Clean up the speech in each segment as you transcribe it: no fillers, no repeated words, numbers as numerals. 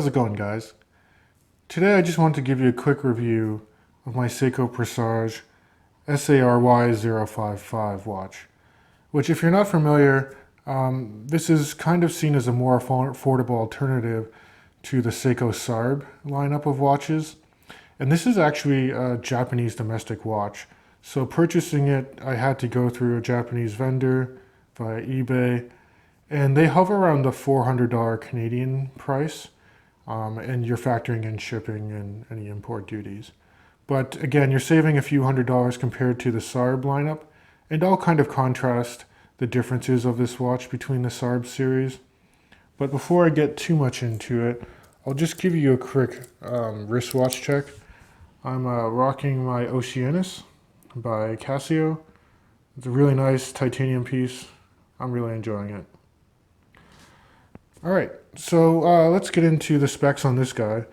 it going, guys? Today I just want to give you a quick review of my Seiko Presage SARY055 watch, which, if you're not familiar, this is kind of seen as a more affordable alternative to the Seiko SARB lineup of watches. And this is actually a Japanese domestic watch. So purchasing it, I had to go through a Japanese vendor via eBay, and they hover around the $400 Canadian price, and you're factoring in shipping and any import duties. But again, you're saving a few $100s compared to the SARB lineup, and I'll kind of contrast the differences of this watch between the SARB series. But before I get too much into it, I'll just give you a quick wristwatch check. I'm rocking my Oceanus by Casio. It's a really nice titanium piece. I'm really enjoying it. All right, so let's get into the specs on this guy.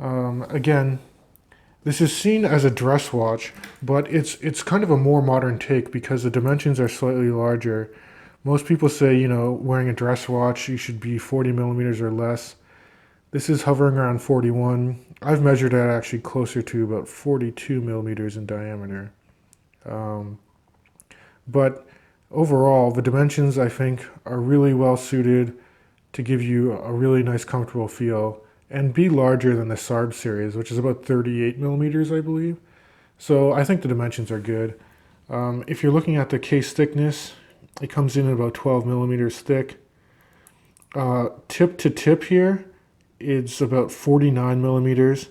Again, this is seen as a dress watch, but it's kind of a more modern take because the dimensions are slightly larger. Most people say, you know, wearing a dress watch, you should be 40 millimeters or less. This is hovering around 41. I've measured it actually closer to about 42 millimeters in diameter. But overall, the dimensions, I think, are really well suited to give you a really nice, comfortable feel and be larger than the SARB series, which is about 38 millimeters, I believe. So I think the dimensions are good. If you're looking at the case thickness, it comes in at about 12 millimeters thick. Tip to tip here, it's about 49 millimeters.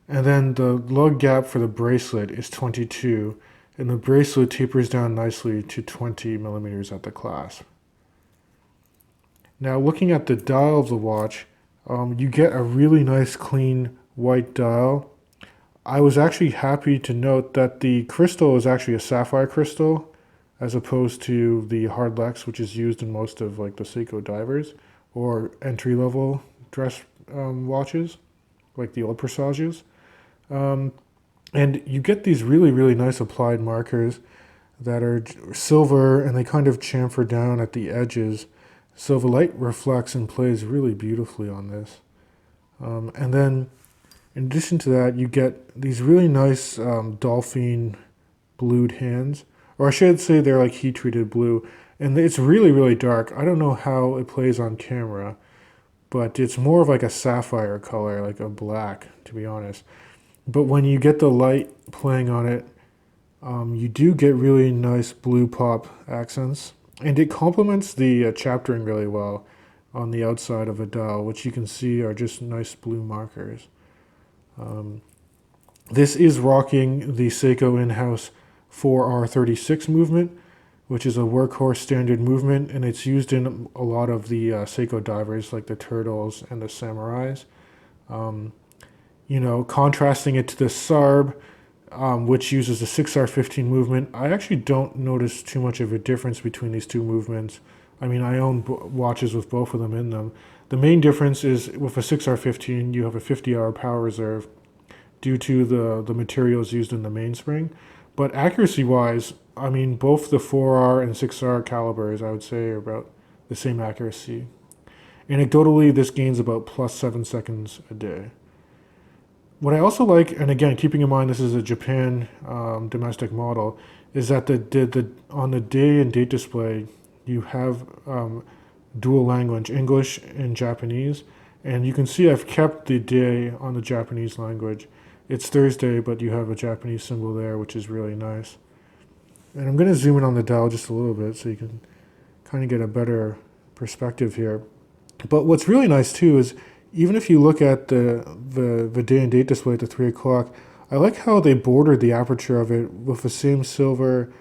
And then the lug gap for the bracelet is 22. And the bracelet tapers down nicely to 20 millimeters at the clasp. Now, looking at the dial of the watch, you get a really nice, clean white dial. I was actually happy to note that the crystal is actually a sapphire crystal, as opposed to the hardlex, which is used in most of like the Seiko divers or entry-level dress watches, like the old Presages. And you get these really, really nice applied markers that are silver, and they kind of chamfer down at the edges. So the light reflects and plays really beautifully on this. And then, in addition to that, you get these really nice dolphin blued hands. Or I should say they're like heat-treated blue. And it's really, really dark. I don't know how it plays on camera, but it's more of like a sapphire color, like a black, to be honest. But when you get the light playing on it, you do get really nice blue pop accents. And it complements the chaptering really well on the outside of the dial, which you can see are just nice blue markers. This is rocking the Seiko in-house 4R36 movement, which is a workhorse standard movement, and it's used in a lot of the Seiko divers like the Turtles and the Samurais. You know, contrasting it to the SARB, which uses the 6R15 movement, I actually don't notice too much of a difference between these two movements. I mean, I own watches with both of them in them. The main difference is with a 6R15, you have a 50-hour power reserve due to the materials used in the mainspring. But accuracy-wise, I mean, both the 4R and 6R calibers, I would say, are about the same accuracy. Anecdotally, this gains about plus 7 seconds a day. What I also like, and again, keeping in mind this is a Japan domestic model, is that on the day and date display, you have dual language, English and Japanese. And you can see I've kept the day on the Japanese language. It's Thursday, but you have a Japanese symbol there, which is really nice. And I'm going to zoom in on the dial just a little bit so you can kind of get a better perspective here. But what's really nice too is, even if you look at the day and date display at the 3 o'clock, I like how they bordered the aperture of it with the same silver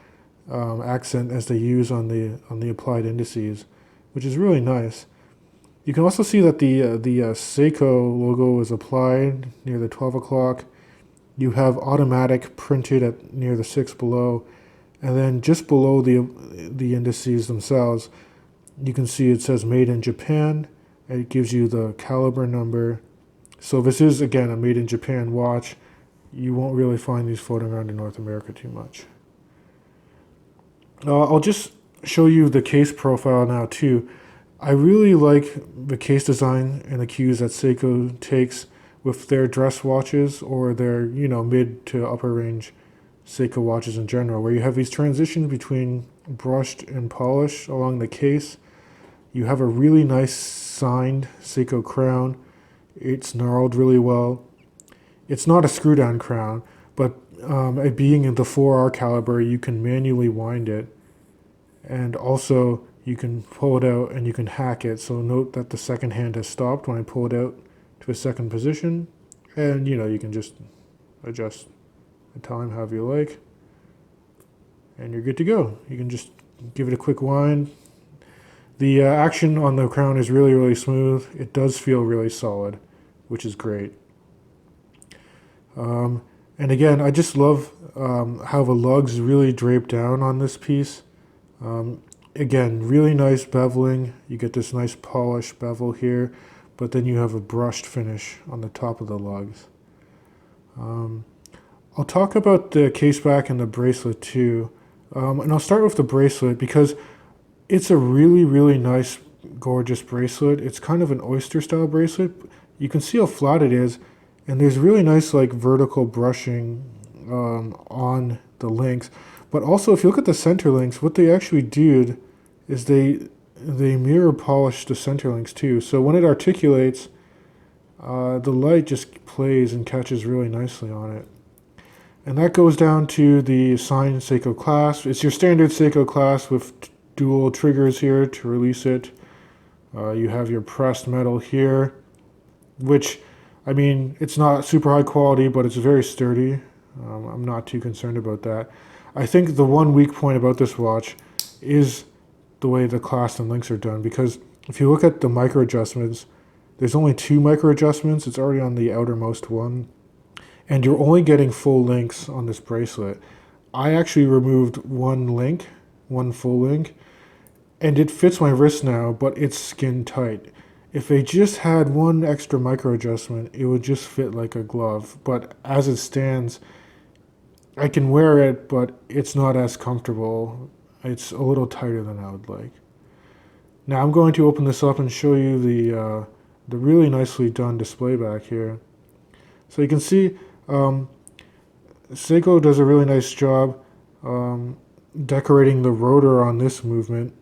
accent as they use on the applied indices, which is really nice. You can also see that the Seiko logo is applied near the 12 o'clock. You have automatic printed at near the 6 below, and then just below the indices themselves, you can see it says Made in Japan. It gives you the caliber number. So this is, again, a made in Japan watch. You won't really find these floating around in North America too much. I'll just show you the case profile now too. I really like the case design and the cues that Seiko takes with their dress watches or their, mid to upper range Seiko watches in general, where you have these transitions between brushed and polished along the case. You have a really nice signed Seiko crown. It's gnarled really well. It's not a screw down crown, but it being in the 4R caliber, you can manually wind it. And also, you can pull it out and you can hack it. So note that the second hand has stopped when I pull it out to a second position. And you can just adjust the time however you like. And you're good to go. You can just give it a quick wind. The action on the crown is really, really smooth. It does feel really solid, which is great. And again, I just love how the lugs really drape down on this piece. Again, really nice beveling. You get this nice polished bevel here, but then you have a brushed finish on the top of the lugs. I'll talk about the caseback and the bracelet too. And I'll start with the bracelet because it's a really, really nice, gorgeous bracelet. It's kind of an oyster style bracelet. You can see how flat it is, and there's really nice like vertical brushing on the links. But also, if you look at the center links, what they actually did is they mirror polished the center links too. So when it articulates, the light just plays and catches really nicely on it. And that goes down to the signed Seiko clasp. It's your standard Seiko clasp with dual triggers here to release it. You have your pressed metal here, which, I mean, it's not super high quality, but it's very sturdy. I'm not too concerned about that. I think the one weak point about this watch is the way the clasp and links are done, because if you look at the micro adjustments, there's only 2 micro adjustments. It's already on the outermost one. And you're only getting full links on this bracelet. I actually removed one link, one full link, and it fits my wrist now, but it's skin tight. If they just had one extra micro adjustment, it would just fit like a glove. But as it stands, I can wear it, but it's not as comfortable. It's a little tighter than I would like. Now I'm going to open this up and show you the really nicely done display back here. So you can see Seiko does a really nice job decorating the rotor on this movement.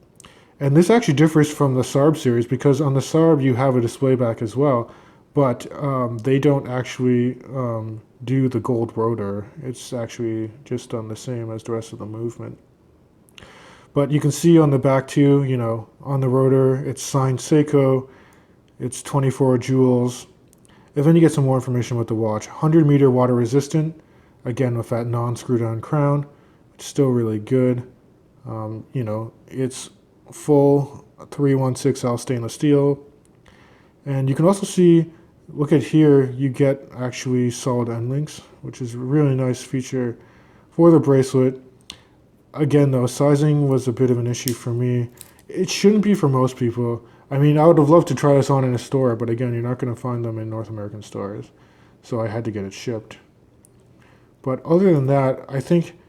And this actually differs from the SARB series because on the SARB you have a display back as well, but they don't actually do the gold rotor. It's actually just done the same as the rest of the movement. But you can see on the back too, on the rotor, it's signed Seiko, it's 24 joules. And then you get some more information about the watch. 100 meter water resistant, again with that non-screw down crown, which is still really good. It's full 316L stainless steel. And you can also see, look at here, you get actually solid end links, which is a really nice feature for the bracelet. Again though, sizing was a bit of an issue for me. It shouldn't be for most people. I mean, I would have loved to try this on in a store, but again, you're not going to find them in North American stores. So I had to get it shipped. But other than that, I think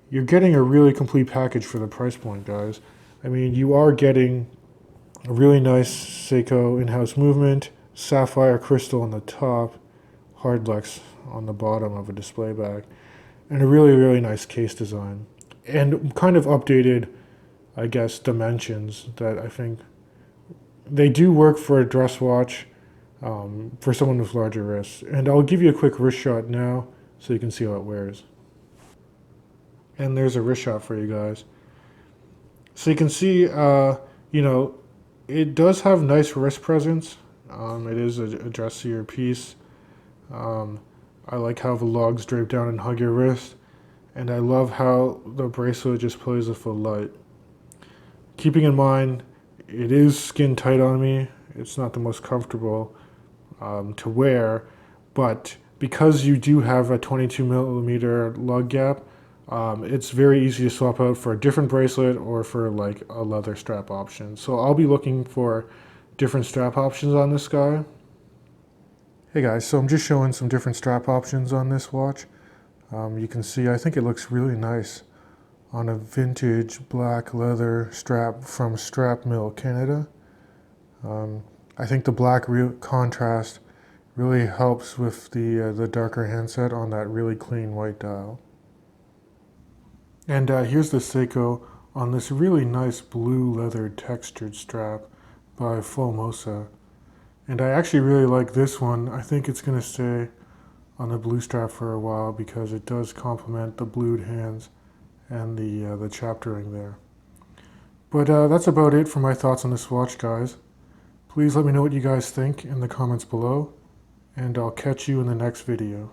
you're getting a really complete package for the price point, guys. I mean, you are getting a really nice Seiko in-house movement, sapphire crystal on the top, hardlex on the bottom of a display bag, and a really, really nice case design. And kind of updated, I guess, dimensions that I think they do work for a dress watch for someone with larger wrists. And I'll give you a quick wrist shot now so you can see how it wears. And there's a wrist shot for you guys. So you can see, it does have nice wrist presence. It is a dressier piece. I like how the lugs drape down and hug your wrist. And I love how the bracelet just plays with the light. Keeping in mind, it is skin tight on me. It's not the most comfortable to wear, but because you do have a 22 millimeter lug gap, it's very easy to swap out for a different bracelet or for like a leather strap option. So I'll be looking for different strap options on this guy. Hey guys, so I'm just showing some different strap options on this watch. You can see, I think it looks really nice on a vintage black leather strap from Strap Mill, Canada. I think the black contrast really helps with the darker handset on that really clean white dial. And here's the Seiko on this really nice blue leather textured strap by Formosa. And I actually really like this one. I think it's going to stay on the blue strap for a while because it does complement the blued hands and the chaptering there. But that's about it for my thoughts on this watch, guys. Please let me know what you guys think in the comments below, and I'll catch you in the next video.